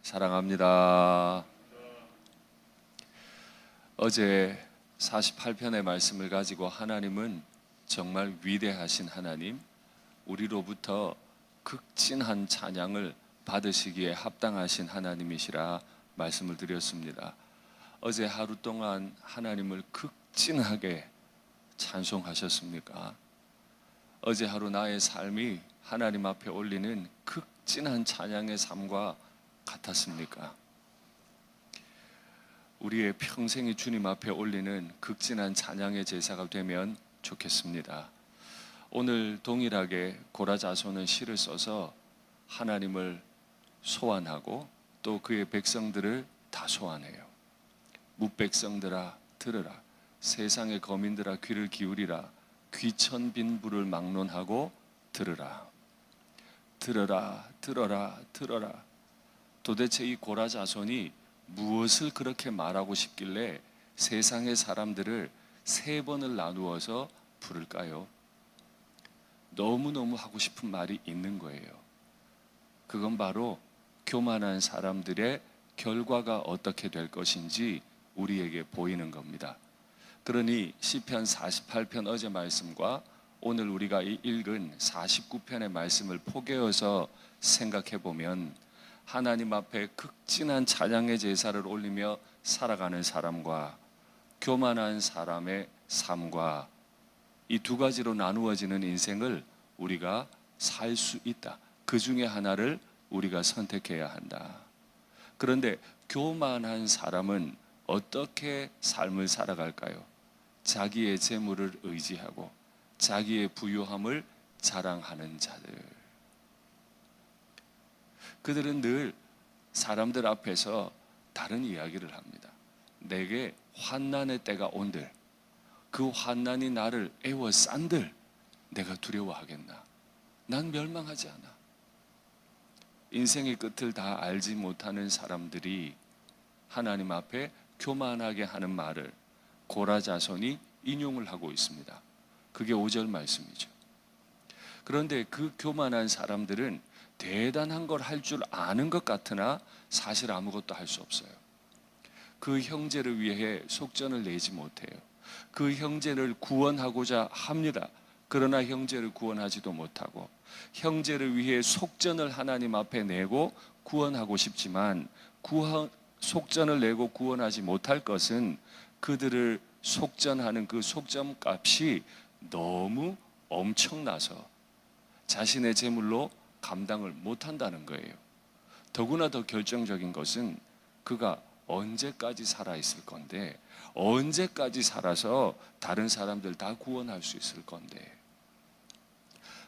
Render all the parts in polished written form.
사랑합니다. 어제 48편의 말씀을 가지고 하나님은 정말 위대하신 하나님, 우리로부터 극진한 찬양을 받으시기에 합당하신 하나님이시라 말씀을 드렸습니다. 어제 하루 동안 하나님을 극진하게 찬송하셨습니까? 어제 하루 나의 삶이 하나님 앞에 올리는 극진한 찬양의 삶과 같았습니까? 우리의 평생이 주님 앞에 올리는 극진한 찬양의 제사가 되면 좋겠습니다. 오늘 동일하게 고라자손은 시를 써서 하나님을 소환하고 또 그의 백성들을 다 소환해요. 뭇백성들아 들으라, 세상의 거민들아 귀를 기울이라, 귀천빈부를 막론하고 들으라. 들어라, 들어라, 들어라. 도대체 이 고라자손이 무엇을 그렇게 말하고 싶길래 세상의 사람들을 세 번을 나누어서 부를까요? 너무너무 하고 싶은 말이 있는 거예요. 그건 바로 교만한 사람들의 결과가 어떻게 될 것인지 우리에게 보이는 겁니다. 그러니 시편 48편 어제 말씀과 오늘 우리가 읽은 49편의 말씀을 포개어서 생각해 보면 하나님 앞에 극진한 찬양의 제사를 올리며 살아가는 사람과 교만한 사람의 삶과 이 두 가지로 나누어지는 인생을 우리가 살 수 있다. 그 중에 하나를 우리가 선택해야 한다. 그런데 교만한 사람은 어떻게 삶을 살아갈까요? 자기의 재물을 의지하고 자기의 부유함을 자랑하는 자들. 그들은 늘 사람들 앞에서 다른 이야기를 합니다. 내게 환난의 때가 온들, 그 환난이 나를 애워싼들 내가 두려워하겠나? 난 멸망하지 않아. 인생의 끝을 다 알지 못하는 사람들이 하나님 앞에 교만하게 하는 말을 고라자손이 인용을 하고 있습니다. 그게 5절 말씀이죠. 그런데 그 교만한 사람들은 대단한 걸 할 줄 아는 것 같으나 사실 아무것도 할 수 없어요. 그 형제를 위해 속전을 내지 못해요. 그 형제를 구원하고자 합니다. 그러나 형제를 구원하지도 못하고, 형제를 위해 속전을 하나님 앞에 내고 구원하고 싶지만 속전을 내고 구원하지 못할 것은 그들을 속전하는 그 속전 값이 너무 엄청나서 자신의 재물로 감당을 못한다는 거예요. 더구나 더 결정적인 것은 그가 언제까지 살아있을 건데, 언제까지 살아서 다른 사람들 다 구원할 수 있을 건데.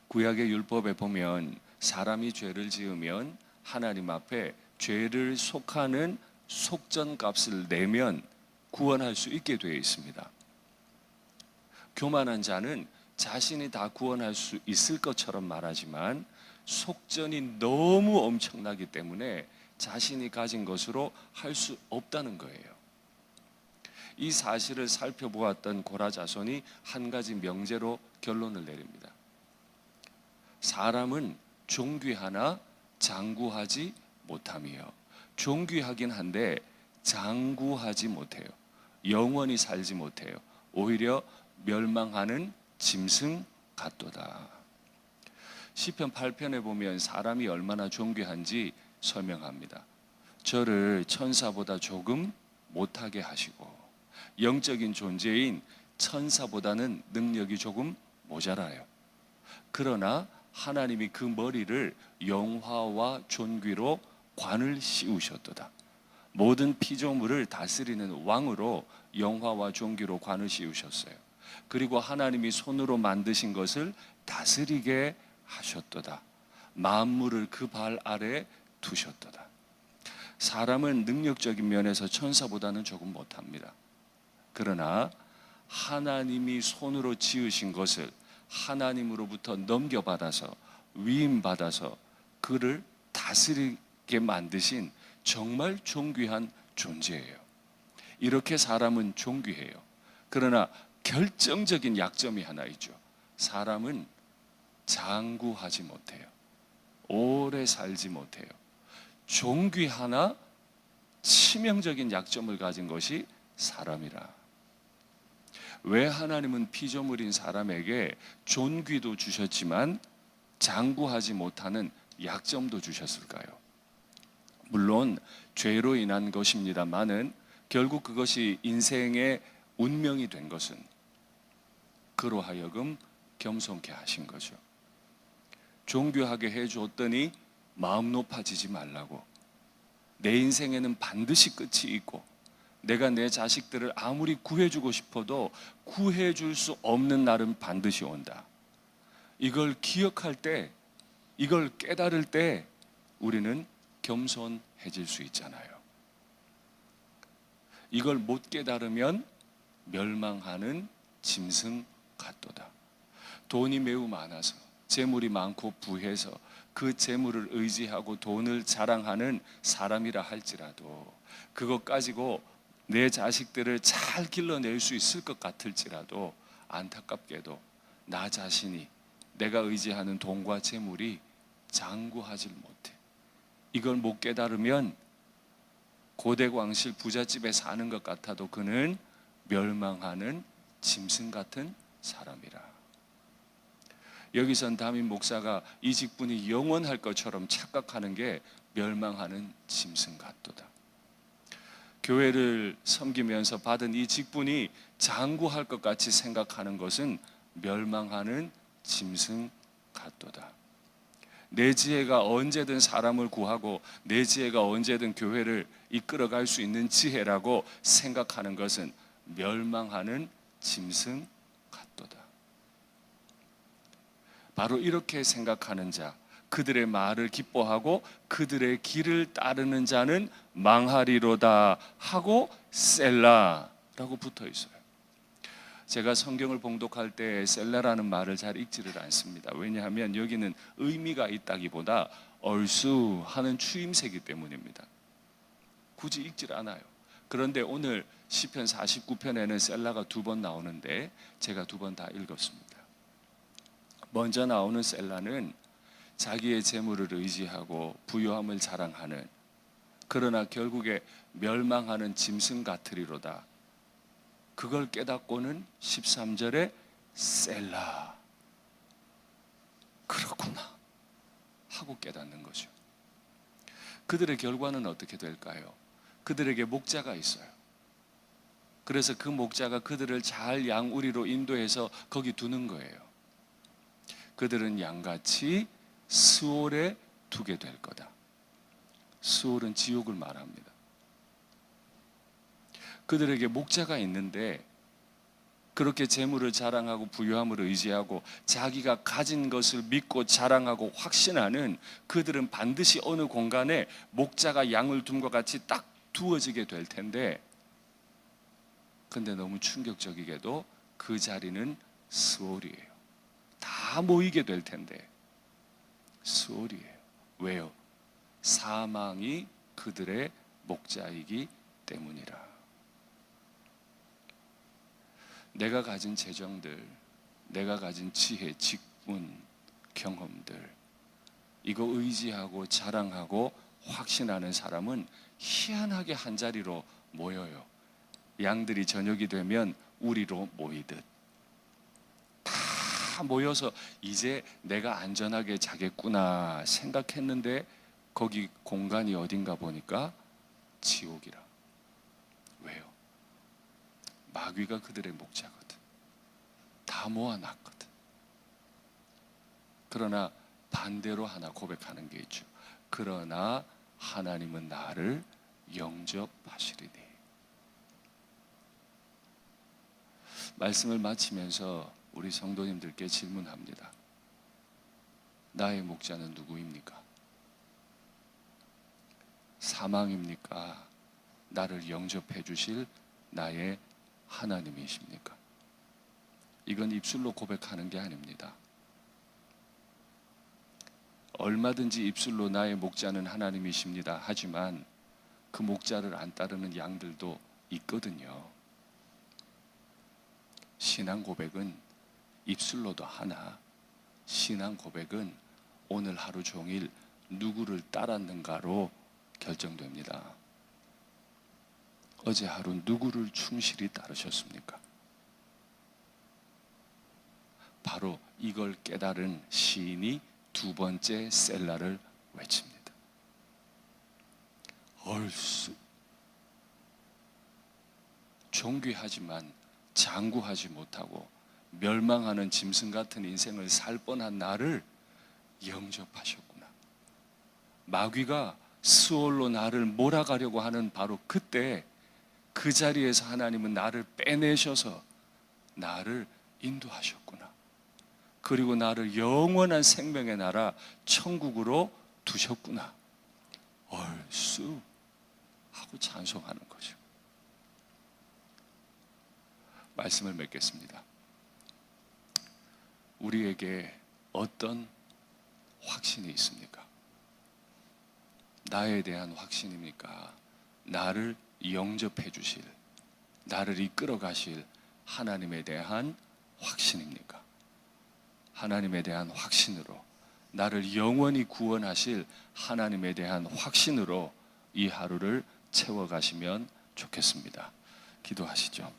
구약의 율법에 보면 사람이 죄를 지으면 하나님 앞에 죄를 속하는 속전값을 내면 구원할 수 있게 되어 있습니다. 교만한 자는 자신이 다 구원할 수 있을 것처럼 말하지만 속전이 너무 엄청나기 때문에 자신이 가진 것으로 할 수 없다는 거예요. 이 사실을 살펴보았던 고라자손이 한 가지 명제로 결론을 내립니다. 사람은 존귀하나 장구하지 못하며, 존귀하긴 한데 장구하지 못해요. 영원히 살지 못해요. 오히려 멸망하는 짐승 같도다. 시편 8편에 보면 사람이 얼마나 존귀한지 설명합니다. 저를 천사보다 조금 못하게 하시고, 영적인 존재인 천사보다는 능력이 조금 모자라요. 그러나 하나님이 그 머리를 영화와 존귀로 관을 씌우셨도다. 모든 피조물을 다스리는 왕으로 영화와 존귀로 관을 씌우셨어요. 그리고 하나님이 손으로 만드신 것을 다스리게 하셨도다. 만물을 그 발 아래 두셨도다. 사람은 능력적인 면에서 천사보다는 조금 못합니다. 그러나 하나님이 손으로 지으신 것을 하나님으로부터 넘겨받아서 위임받아서 그를 다스리게 만드신 정말 존귀한 존재예요. 이렇게 사람은 존귀해요. 그러나 결정적인 약점이 하나 있죠. 사람은 장구하지 못해요. 오래 살지 못해요. 종귀 하나 치명적인 약점을 가진 것이 사람이라. 왜 하나님은 피조물인 사람에게 존귀도 주셨지만 장구하지 못하는 약점도 주셨을까요? 물론 죄로 인한 것입니다만은 결국 그것이 인생의 운명이 된 것은 그로 하여금 겸손케 하신 거죠. 존귀하게 해주었더니 마음 높아지지 말라고. 내 인생에는 반드시 끝이 있고 내가 내 자식들을 아무리 구해주고 싶어도 구해줄 수 없는 날은 반드시 온다. 이걸 기억할 때, 이걸 깨달을 때 우리는 겸손해질 수 있잖아요. 이걸 못 깨달으면 멸망하는 짐승 같도다. 돈이 매우 많아서, 재물이 많고 부해서 그 재물을 의지하고 돈을 자랑하는 사람이라 할지라도 그것 가지고 내 자식들을 잘 길러낼 수 있을 것 같을지라도 안타깝게도 나 자신이, 내가 의지하는 돈과 재물이 장구하질 못해. 이걸 못 깨달으면 고대광실 부잣집에 사는 것 같아도 그는 멸망하는 짐승 같은 사람이라. 여기선 담임 목사가 이 직분이 영원할 것처럼 착각하는 게 멸망하는 짐승 같도다. 교회를 섬기면서 받은 이 직분이 장구할 것 같이 생각하는 것은 멸망하는 짐승 같도다. 내 지혜가 언제든 사람을 구하고 내 지혜가 언제든 교회를 이끌어갈 수 있는 지혜라고 생각하는 것은 멸망하는 짐승 같도다. 바로 이렇게 생각하는 자, 그들의 말을 기뻐하고 그들의 길을 따르는 자는 망하리로다 하고 셀라라고 붙어 있어요. 제가 성경을 봉독할 때 셀라라는 말을 잘 읽지를 않습니다. 왜냐하면 여기는 의미가 있다기보다 얼쑤하는 추임새이기 때문입니다. 굳이 읽질 않아요. 그런데 오늘 시편 49편에는 셀라가 2번 나오는데 제가 2번 다 읽었습니다. 먼저 나오는 셀라는 자기의 재물을 의지하고 부유함을 자랑하는, 그러나 결국에 멸망하는 짐승 같으리로다. 그걸 깨닫고는 13절에 셀라, 그렇구나 하고 깨닫는 거죠. 그들의 결과는 어떻게 될까요? 그들에게 목자가 있어요. 그래서 그 목자가 그들을 잘 양우리로 인도해서 거기 두는 거예요. 그들은 양같이 스올에 두게 될 거다. 스올은 지옥을 말합니다. 그들에게 목자가 있는데 그렇게 재물을 자랑하고 부유함을 의지하고 자기가 가진 것을 믿고 자랑하고 확신하는 그들은 반드시 어느 공간에 목자가 양을 둠과 같이 딱 두어지게 될 텐데, 근데 너무 충격적이게도 그 자리는 스올이에요. 다 모이게 될 텐데 스올이에요. 왜요? 사망이 그들의 목자이기 때문이라. 내가 가진 재정들, 내가 가진 지혜, 직분, 경험들, 이거 의지하고 자랑하고 확신하는 사람은 희한하게 한 자리로 모여요. 양들이 저녁이 되면 우리로 모이듯 다 모여서 이제 내가 안전하게 자겠구나 생각했는데 거기 공간이 어딘가 보니까 지옥이라. 왜요? 마귀가 그들의 목자거든. 다 모아놨거든. 그러나 반대로 하나 고백하는 게 있죠. 그러나 하나님은 나를 영접하시리니. 말씀을 마치면서 우리 성도님들께 질문합니다. 나의 목자는 누구입니까? 사망입니까? 나를 영접해 주실 나의 하나님이십니까? 이건 입술로 고백하는 게 아닙니다. 얼마든지 입술로 나의 목자는 하나님이십니다 하지만 그 목자를 안 따르는 양들도 있거든요. 신앙 고백은 입술로도 하나, 신앙 고백은 오늘 하루 종일 누구를 따랐는가로 결정됩니다. 어제 하루 누구를 충실히 따르셨습니까? 바로 이걸 깨달은 시인이 두 번째 셀라를 외칩니다. 얼쑤 존귀하지만 장구하지 못하고 멸망하는 짐승 같은 인생을 살 뻔한 나를 영접하셨구나. 마귀가 스올로 나를 몰아가려고 하는 바로 그때 그 자리에서 하나님은 나를 빼내셔서 나를 인도하셨구나. 그리고 나를 영원한 생명의 나라 천국으로 두셨구나. 얼쑤 하고 찬송하는 거죠. 말씀을 맺겠습니다. 우리에게 어떤 확신이 있습니까? 나에 대한 확신입니까? 나를 영접해 주실, 나를 이끌어 가실 하나님에 대한 확신입니까? 하나님에 대한 확신으로, 나를 영원히 구원하실 하나님에 대한 확신으로 이 하루를 채워가시면 좋겠습니다. 기도하시죠.